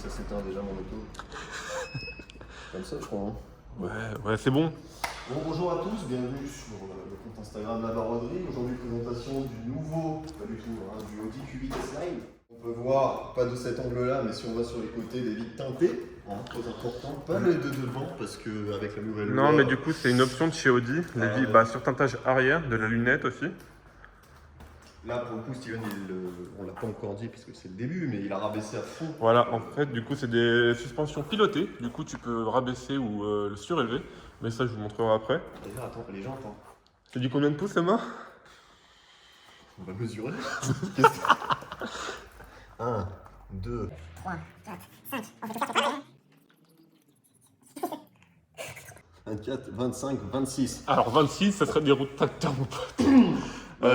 que ça s'éteint déjà mon auto. Comme ça, je crois. Hein. Ouais, c'est bon. Bon, bonjour à tous, bienvenue sur le compte Instagram La Baroderie. Aujourd'hui, présentation du nouveau, pas du tout, hein, du Audi Q8 S-Line. On peut voir, pas de cet angle-là, mais si on va sur les côtés, des vitres teintées, hein, très important. Pas les de devant, parce qu'avec la nouvelle Non, loi, mais du coup, c'est une option de chez Audi. Sur teintage arrière, de la lunette aussi. là, pour le coup, Steven, on l'a pas encore dit, puisque c'est le début, mais il a rabaissé à fond. Voilà, en fait, du coup, c'est des suspensions pilotées. Du coup, tu peux rabaisser ou le surélever. Mais ça, je vous montrerai après. D'ailleurs, attends, les gens, attends. C'est du combien de pouces, Emma? On va mesurer. 1, 2, 3, 4, 5. On fait 4 24, 25, 26. Alors, 26, ça serait des roues de tracteur, mon pote.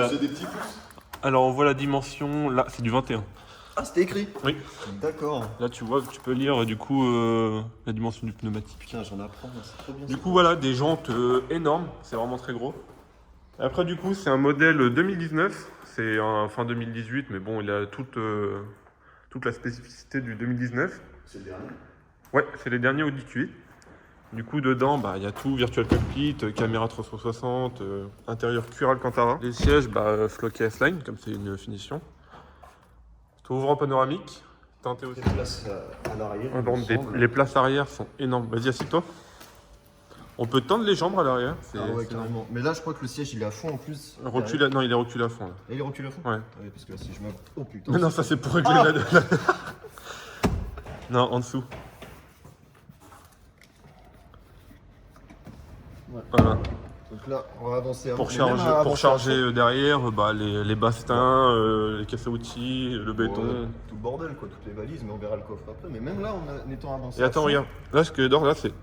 C'est des petits pouces. Alors, on voit la dimension. Là, c'est du 21. Ah, c'était écrit. Oui. D'accord. Là, tu vois, tu peux lire, du coup, la dimension du pneumatique. Putain, j'en apprends, c'est trop bien. Du coup, voilà, des jantes énormes. C'est vraiment très gros. Après, du coup, c'est un modèle 2019. C'est un fin 2018, mais bon, il a toute la spécificité du 2019. C'est le dernier. Ouais, c'est les derniers Audi Q8. Du coup, dedans, il y a tout, Virtual Cockpit, caméra 360, intérieur cuir Alcantara. Les sièges, floqués S-Line, comme c'est une finition. Ouvre en panoramique, teinté aussi. Les places à l'arrière. Ah, bon, les places arrière sont énormes. Vas-y, assieds-toi. On peut tendre les jambes à l'arrière. Ah ouais, carrément. Mais là, je crois que le siège, il est à fond en plus. Non, il est reculé à fond. Là. Et il est reculé à fond. Ouais. Oui, parce que là, si je me. Oh putain. Mais non, ça c'est pour régler Non, en dessous. Ouais. Voilà. Donc là, on va avancer. Pour charger derrière, les bastins, les caisses à outils, le béton. Ouais, tout le bordel, quoi, toutes les valises, mais on verra le coffre après. Mais même là, en étant avancé. Et attends, regarde. Là, ce que j'adore, là, c'est.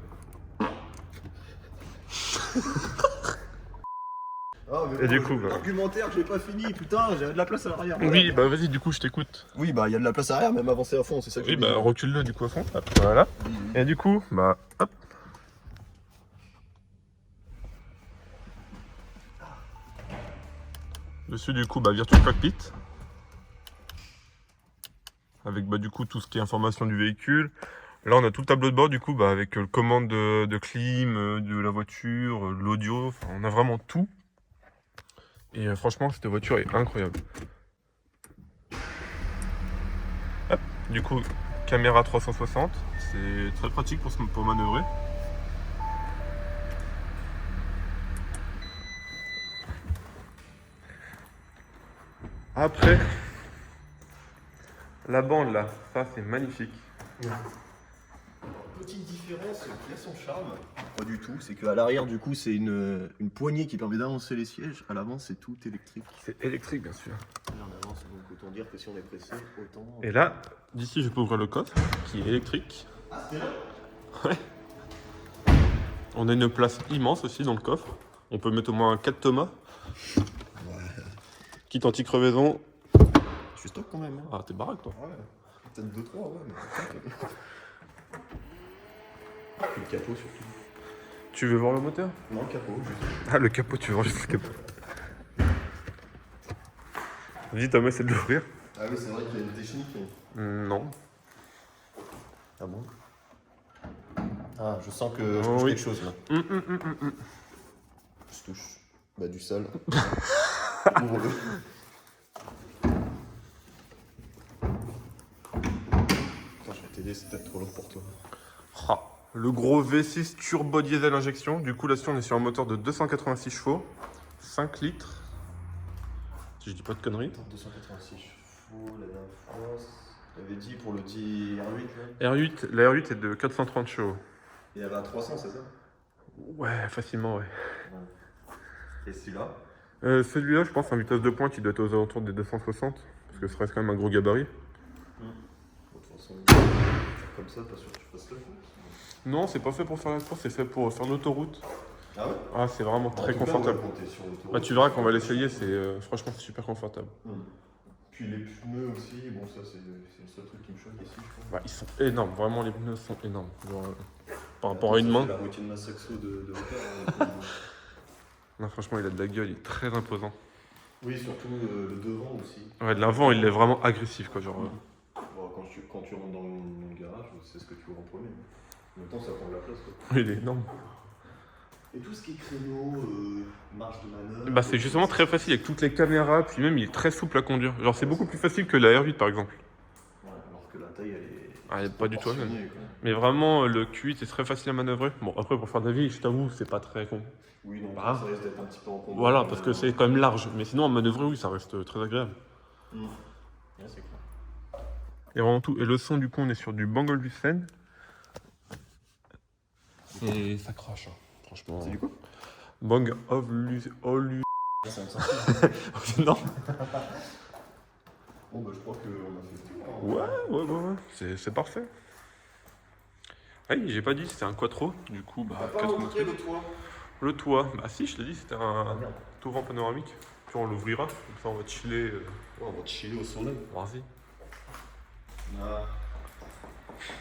Ah, mais Et du coup, l'argumentaire, j'ai pas fini, putain, j'avais de la place à l'arrière. Oui, vas-y, du coup, je t'écoute. Oui, il y a de la place à l'arrière, même avancé à fond, c'est ça que Oui, je dis. recule-le du coup à fond. Hop, voilà. Oui. Et du coup, hop. Dessus, du coup, Virtual Cockpit. Avec du coup tout ce qui est information du véhicule. Là, on a tout le tableau de bord, du coup, avec le commande de clim, de la voiture, l'audio. Enfin, on a vraiment tout. Et franchement, cette voiture est incroyable. Hop, du coup, caméra 360. C'est très pratique pour manœuvrer. Après, la bande là, ça c'est magnifique. Petite différence qui a son charme. Pas du tout, c'est qu'à l'arrière, du coup, c'est une poignée qui permet d'avancer les sièges. À l'avant, c'est tout électrique. C'est électrique, bien sûr. Et en avance, donc autant dire que si on est pressé, autant. Et là, d'ici, je peux ouvrir le coffre qui est électrique. Ah, c'était là. Ouais. On a une place immense aussi dans le coffre. On peut mettre au moins 4 tomates. Ouais. Quitte anti-crevaison. Je suis stock quand même. Hein. Ah, t'es baraque toi. Ouais. Peut-être 2-3, ouais, mais. Le capot surtout. Tu veux voir le moteur? Non, le capot, juste. Ah, le capot, tu veux voir juste le capot. Vas-y, Thomas, essaie de l'ouvrir. Ah oui, c'est vrai qu'il y a une technique. Non. Ah bon? Ah, je sens que je touche quelque chose là. Je touche. Du sale. Ouvre-le. Attends, je vais t'aider, c'est peut-être trop lourd pour toi. Ah, le gros V6 turbo diesel injection. Du coup, là-dessus, on est sur un moteur de 286 chevaux, 5 litres. Si je dis pas de conneries. Attends, 286 chevaux, la dernière fois, t'avais dit pour le petit R8 là. La R8 est de 430 chevaux. Et elle va à 300, c'est ça? Ouais, facilement, ouais. Et celui-là? Celui-là, je pense, en vitesse de pointe, il doit être aux alentours des 260. Parce que ce reste quand même un gros gabarit. De toute façon, comme ça, pas sûr que tu fasses le coup. Non, c'est pas fait pour faire la course, c'est fait pour faire l'autoroute. Ah ouais? Ah, c'est vraiment très confortable. Tu verras qu'on va l'essayer, franchement, c'est super confortable. Puis les pneus aussi, bon, ça, c'est le seul truc qui me choque ici, je crois. Ils sont énormes, vraiment, les pneus sont énormes. Genre, par rapport à une main. C'est la moitié de ma saxo de hauteur. Non, franchement, il a de la gueule, il est très imposant. Oui, surtout le devant aussi. Ouais, de l'avant, il est vraiment agressif, quoi. Genre, Bon, quand tu rentres dans le garage, c'est ce que tu vois en premier. En même temps, ça prend de la place. Quoi. Oui, il est énorme. Et tout ce qui est créneau, marge de manœuvre... Bah, c'est justement très facile avec toutes les caméras, puis même il est très souple à conduire. Genre c'est beaucoup plus facile que la R8 par exemple. Ouais, alors que la taille, elle est... Ah, elle est pas du tout la même. proportionnée, quoi. Mais vraiment, le Q8 c'est très facile à manœuvrer. Bon, après pour faire de la vie, je t'avoue, c'est pas très con. Oui, donc Bah. ça risque d'être un petit peu encombrant. Voilà, parce que c'est quand même large. Mais sinon, à manœuvrer, oui, ça reste très agréable. Ouais, c'est clair. Et vraiment tout. Et le son, du coup, on est sur du Bang Olufsen. Et ça crache, hein. Franchement. C'est du coup Bang Olufsen. Ça me semble. Non. Bon, bah, je crois qu'on a fait le tour. Ouais. C'est parfait. Ah oui, j'ai pas dit, c'était un quattro. Du coup, bah, T'as pas 4 montré motrices. le toit. Le toit, bah si, je t'ai dit, c'était un merde. tout vent panoramique. Puis on l'ouvrira, comme ça on va chiller. Ouais, on va chiller au soleil. Vas-y. Ah.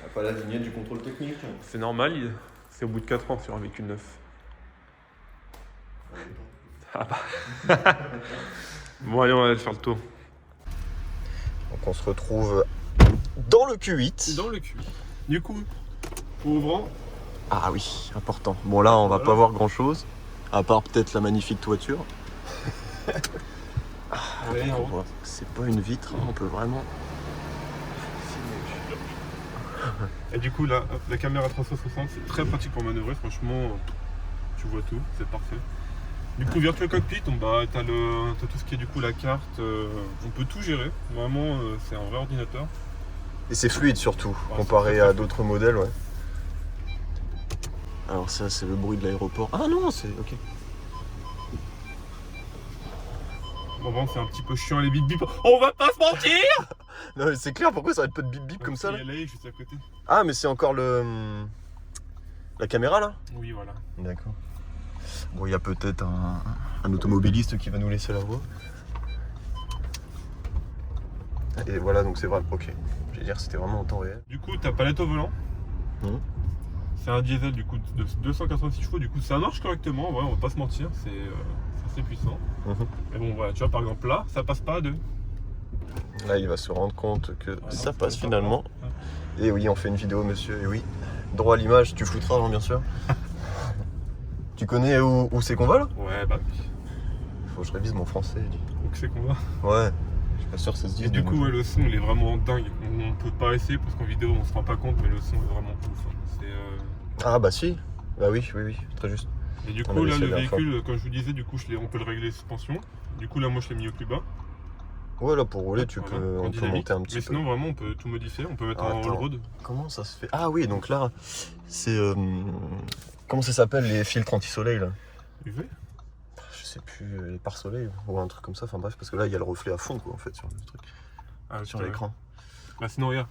T'as pas la vignette du contrôle technique. C'est normal, c'est au bout de 4 ans sur un véhicule neuf. Ah bah. Bon, allez, on va aller faire le tour. Donc on se retrouve dans le Q8. Dans le cul. Du coup, ouvrant. Ah oui, important. Bon là on va Voilà. pas voir grand chose, à part peut-être la magnifique toiture. Allez, en On haut. voit, c'est pas une vitre, hein, on peut vraiment... Et du coup, là, la caméra 360, c'est très pratique pour manœuvrer. Franchement, tu vois tout, c'est parfait. Du coup, Virtual Cockpit, t'as tout ce qui est du coup la carte. On peut tout gérer. Vraiment, c'est un vrai ordinateur. Et c'est fluide surtout, Ouais, comparé c'est à très d'autres modèles, ouais. Alors ça c'est le bruit de l'aéroport. Ah non, c'est ok. Bon, vraiment, c'est un petit peu chiant les bip bip. On va pas se mentir. Non mais c'est clair, pourquoi ça arrête pas de bip bip comme ça là? Il y a la haie juste à côté. Ah mais c'est encore la caméra là? Oui, voilà. D'accord. Bon, il y a peut-être un automobiliste qui va nous laisser la voie. Et voilà, donc c'est vrai, ok. Je vais dire, c'était vraiment en temps réel. Du coup, t'as palette au volant. Mhm. C'est un diesel du coup de 286 chevaux. Du coup, ça marche correctement. Ouais, on va pas se mentir, c'est assez puissant. Mhm. Mais bon, voilà, tu vois, par exemple là, ça passe pas à 2. Là, il va se rendre compte que ça passe finalement. passe. Et oui, on fait une vidéo, monsieur, et oui. Droit à l'image, tu flouteras, hein, bien sûr. Tu connais où c'est qu'on va là? Ouais, bah oui. Faut que je révise mon français. Donc c'est qu'on va. Ouais, je suis pas sûr que ça se dise. Et du mais coup, bon. ouais, le son il est vraiment dingue. On peut pas essayer parce qu'en vidéo on se rend pas compte, mais le son est vraiment ouf. Hein. Ah bah si. Bah oui, très juste. Et du On coup, avait là, essayé le la dernière véhicule, comme je vous disais, du coup, on peut le régler suspension. Du coup, là, moi, je l'ai mis au plus bas. Ouais, là pour rouler, Voilà, on en peut dynamique. monter un petit Mais peu. sinon, vraiment, on peut tout modifier. On peut mettre en Attends. all-road. Comment ça se fait? Ah oui, donc là, c'est... comment ça s'appelle les filtres anti-soleil là? UV. Je sais plus, les pare-soleil ou un truc comme ça, enfin bref, parce que là il y a le reflet à fond quoi en fait sur le truc, Ah, sur ouais. l'écran. Bah, sinon, regarde.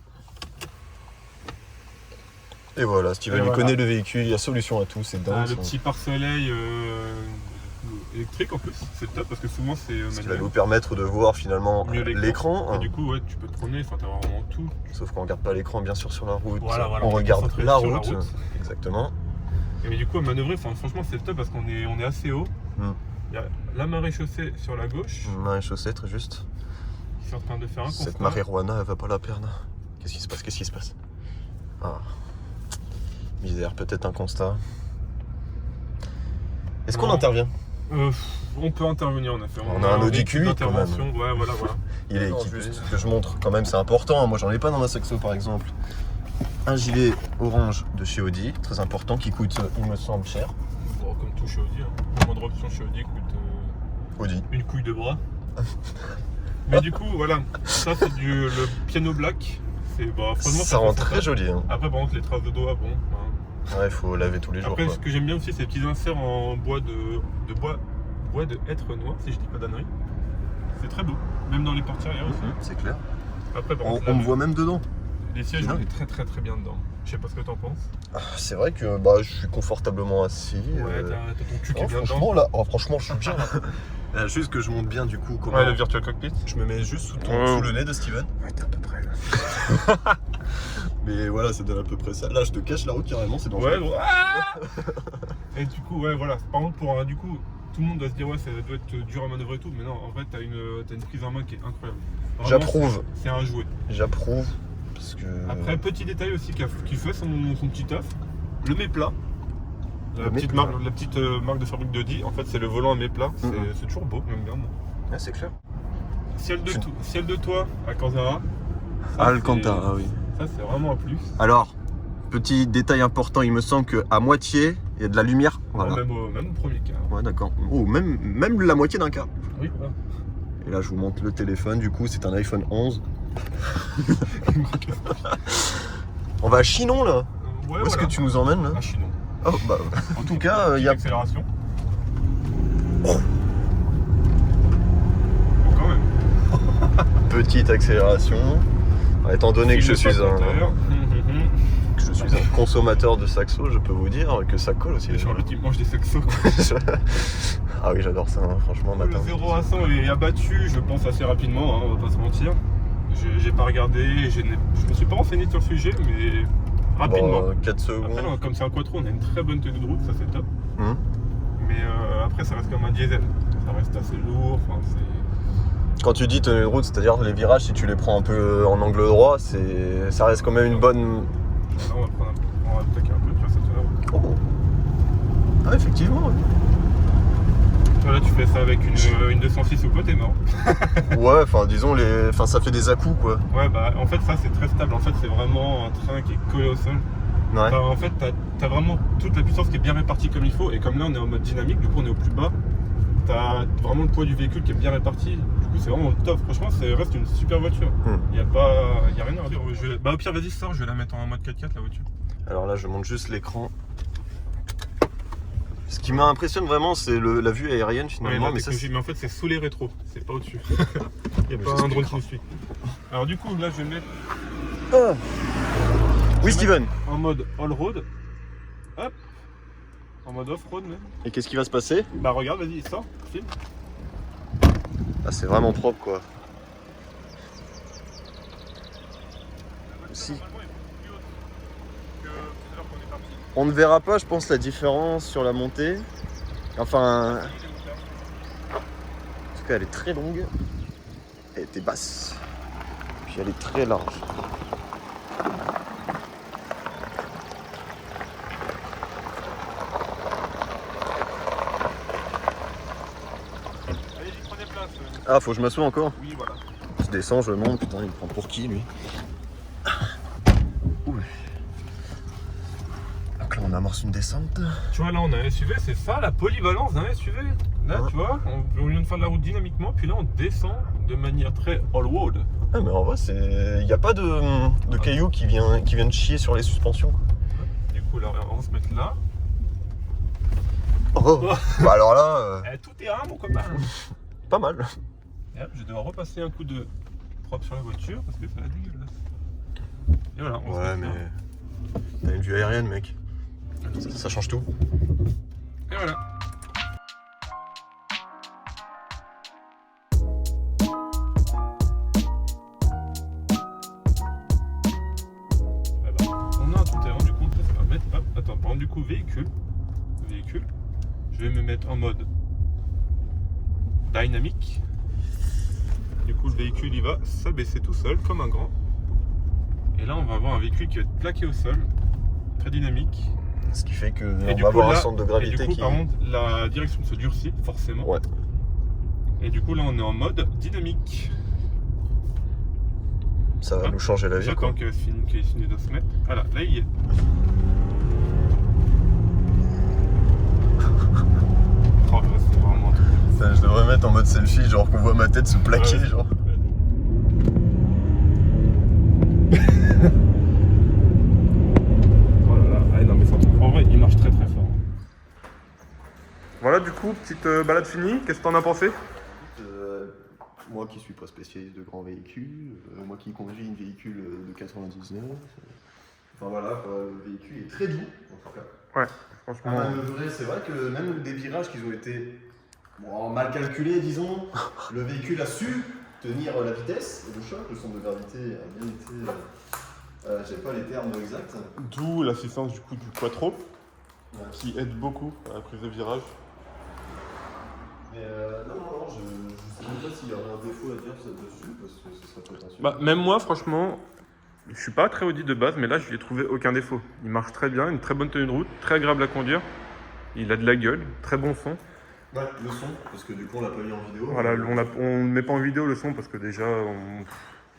Et voilà, Steven Et il voilà. connaît le véhicule, il y a solution à tout, c'est dingue. Ah, le ça. petit pare-soleil électrique en plus, c'est top parce que souvent c'est Ce qui va manuel. nous permettre de voir finalement Mieux l'écran, Et hein. du coup, ouais, tu peux te promener, enfin, t'as vraiment tout. Sauf qu'on regarde pas l'écran bien sûr sur la route, Voilà, on est regarde concentré la sur route, exactement. Et mais du coup, à manœuvrer, enfin, franchement, c'est top parce qu'on est assez haut. Hmm. Il y a la marée chaussée sur la gauche, Main et chaussée, très juste. qui est en train de faire un Cette constat. marijuana, elle va pas la perdre. Qu'est-ce qui se passe? Ah. Misère, peut-être un constat. Est-ce qu'on Non. intervient? On peut intervenir en effet. On a un Audi équipe Q8 quand même. d'intervention. Ouais, voilà. Il est Non, équipé, juste. que je montre quand même, c'est important. Moi, j'en ai pas dans ma saxo par exemple. Un gilet orange de chez Audi, très important, qui coûte, il me semble, cher. Bon, comme tout chez Audi, hein. La moindre option chez Audi coûte Audi. une couille de bras. Mais du coup, voilà, ça c'est le piano black. Franchement, Ça rend fait très sympa. joli. Hein. Après, par contre, les traces de doigts, bon. Hein. Ouais, il faut laver tous les jours. Après, Quoi. ce que j'aime bien aussi, c'est les petits inserts en bois de hêtre noir, si je dis pas d'annerie. C'est très beau, même dans les portières aussi. C'est clair. Après, par On, contre, là, on me voit même dedans. les sièges, C'est on dingue. est très très très bien dedans. Je sais pas ce que t'en penses. Ah, c'est vrai que bah, je suis confortablement assis. Ouais, t'as ton cul qui est bien dedans. franchement, là, franchement, je suis bien. Là. Juste que je monte bien du coup. Comment... Ouais, le virtual cockpit. Je me mets juste Ouais. sous le nez de Steven. Ouais, t'es à peu près là. Mais voilà, ça donne à peu près ça. Là, je te cache la route carrément, c'est dangereux. Ouais, bon. Ah et du coup, ouais, voilà. Par contre, du coup, tout le monde doit se dire, ouais, ça doit être dur à manœuvrer et tout. Mais non, en vrai, t'as une prise en main qui est incroyable. Vraiment, J'approuve. C'est un jouet. J'approuve. Parce que... Après, petit détail aussi qui fait son petit taf, le mets plat. La Le petite, mets marque, la petite marque de fabrique d'Audi, en fait c'est le volant à mets plat, c'est toujours beau, j'aime bien. Ah, c'est clair. Ciel de toit Alcantara. Alcantara, oui. Ça c'est vraiment un plus. Alors, petit détail important, il me semble qu'à moitié, il y a de la lumière. Voilà. Même au premier cas. Ouais, d'accord. Oh, même la moitié d'un quart. Oui, voilà. Et là, je vous montre le téléphone, du coup, c'est un iPhone 11. On va à Chinon, là. Ouais, Où est-ce que tu nous emmènes, là? À Chinon. Oh, bah, en tout cas, il y a... Accélération. Oh, quand même. Petite accélération. Étant donné que je suis un consommateur de saxo, je peux vous dire que ça colle aussi. Genre le type mange des saxos. Ah oui, j'adore ça, hein, franchement. Le 0 à 100 est abattu, je pense, assez rapidement, hein, on va pas se mentir. J'ai pas regardé, je me suis pas renseigné sur le sujet, mais rapidement. Bon, 4 secondes. Après, non, comme c'est un quattro, on a une très bonne tenue de route, ça c'est top. Mais après, ça reste comme un diesel. Ça reste assez lourd, enfin c'est... Quand tu dis tenue de route, c'est-à-dire les virages, si tu les prends un peu en angle droit, ça reste quand même une bonne... Là, on va attaquer un peu, tu vois, ça tenue de route. Oh. Ah, effectivement, oui. Voilà, tu fais ça avec une 206 ou quoi, t'es mort. Ouais, enfin, disons, ça fait des à-coups, quoi. Ouais, bah en fait, ça c'est très stable. En fait, c'est vraiment un train qui est collé au sol. Ouais. En fait, t'as vraiment toute la puissance qui est bien répartie comme il faut. Et comme là, on est en mode dynamique, du coup, on est au plus bas. T'as vraiment le poids du véhicule qui est bien réparti. Du coup, c'est vraiment top. Franchement, ça reste une super voiture. Y a rien à redire. Bah, au pire, vas-y, sors, je vais la mettre en mode 4x4 la voiture. Alors là, je monte juste l'écran. Ce qui m'impressionne vraiment, c'est la vue aérienne finalement. Ouais, mais en fait, c'est sous les rétros, c'est pas au-dessus. Il n'y a Mais pas un drone qui nous suit. Alors, du coup, là, je vais mettre. Oui, Steven. En mode all-road. Hop. En mode off-road même. Et qu'est-ce qui va se passer? Bah, regarde, vas-y, sors, filme. Ah, c'est vraiment propre, quoi. Si. On ne verra pas, je pense, la différence sur la montée. Enfin, en tout cas, elle est très longue. Elle était basse. Puis elle est très large. Allez-y, prenez place. Ah, faut que je m'assoie encore? Oui, voilà. Je descends, je monte. Putain, il me prend pour qui, lui? Ouh. Donc là, on amorce une descente. Tu vois, là, on a un SUV, c'est ça la polyvalence d'un SUV. Là, tu vois, on vient de faire de la route dynamiquement, puis là, on descend de manière très all-road. Ah, mais en vrai, il n'y a pas de cailloux qui viennent chier sur les suspensions. Du coup, là, on va se mettre là. Oh. Bah alors là, Tout est rare, mon copain. pas mal. Et hop, je vais devoir repasser un coup de propre sur la voiture parce que ça la dégueulasse. Et voilà, on se Ouais, met là. mais t'as une vue aérienne, mec. Ça change tout. Et voilà. On a un tout-terrain, du coup, ça va mettre. Hop, attends, par exemple, du coup, véhicule. Je vais me mettre en mode dynamique. Du coup, le véhicule il va s'abaisser tout seul comme un grand. Et là, on va avoir un véhicule qui va être plaqué au sol, très dynamique. Ce qui fait qu'on Et du va coup, avoir là, un centre de gravité et du coup, qui... par contre, la direction se durcit forcément. Ouais. Et du coup, là, on est en mode dynamique. Ça va nous changer la vie, quoi. J'attends qu'il finisse de se mettre. Voilà, là, il y est. Oh, là, c'est vraiment un truc. Putain, je devrais mettre en mode selfie, genre qu'on voit ma tête se plaquer, Ouais. genre. Oh là là, ah, non mais c'est un truc. En vrai, il marche très très fort. Voilà, du coup, petite balade finie. Qu'est-ce que t'en as pensé? Moi qui suis pas spécialiste de grands véhicules, moi qui conduis une véhicule de 99. Enfin voilà, quoi, le véhicule est très doux en tout cas. Ouais, À franchement. manœuvrer, c'est vrai que même des virages qui ont été mal calculés, disons, le véhicule a su tenir la vitesse et le choc, le centre de gravité a bien été. J'ai pas les termes exacts. D'où l'assistance du coup du quattro Ouais. qui aide beaucoup à la prise de virage. Mais non, je sais même pas s'il y aurait un défaut à dire dessus parce que ce serait prétentieux. Bah, même moi, franchement, Je suis pas très Audi de base, mais là je lui ai trouvé aucun défaut. Il marche très bien, une très bonne tenue de route, très agréable à conduire. Il a de la gueule, très bon son. Ouais, le son, parce que du coup on l'a pas mis en vidéo. Voilà, on ne met pas en vidéo le son parce que déjà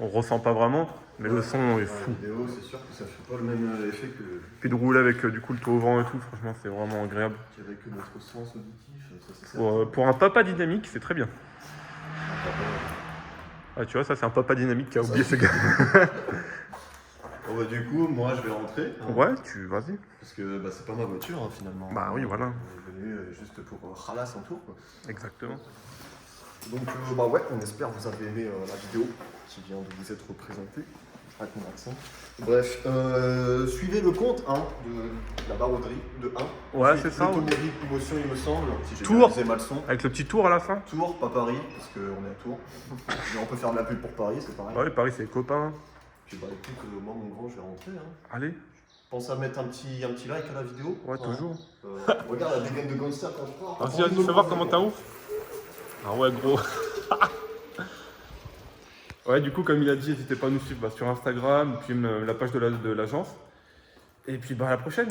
on ressent pas vraiment, mais le son est fou. En vidéo, c'est sûr que ça fait pas le même effet que. Puis de rouler avec du coup le toit au vent et tout, franchement c'est vraiment agréable. Avec notre sens auditif, ça c'est ça. Pour un papa dynamique, c'est très bien. Ah, tu vois, ça c'est un papa dynamique qui a oublié ses gars. Bon bah du coup, moi je vais rentrer. Hein, Ouais, vas-y. parce que bah, c'est pas ma voiture hein, finalement. Bah oui, voilà. On est venu juste pour ralasse un tour quoi. Exactement. Donc bah ouais, on espère que vous avez aimé la vidéo qui vient de vous être présentée. Avec mon accent. Bref, suivez le compte hein, de la baroderie de 1. Ouais, c'est ça. Automérie, promotion, il me semble. Si j'ai Tour. bien mal le son. Avec le petit tour à la fin. Tours, pas Paris, parce qu'on est à Tours. Mais on peut faire de la pub pour Paris, c'est pareil. Ouais, Paris c'est les copains. Puis bah écoute, moi mon grand, je vais rentrer. Hein. Allez. Pense à mettre un petit like à la vidéo. Ouais, toujours. Regarde la dégaine de Gangster quand je pars. Vas-y, fais voir comment t'as ouf. Ah ouais, gros. Ouais, du coup, comme il a dit, n'hésitez pas à nous suivre sur Instagram, puis la page de l'agence. Et puis, bah, à la prochaine.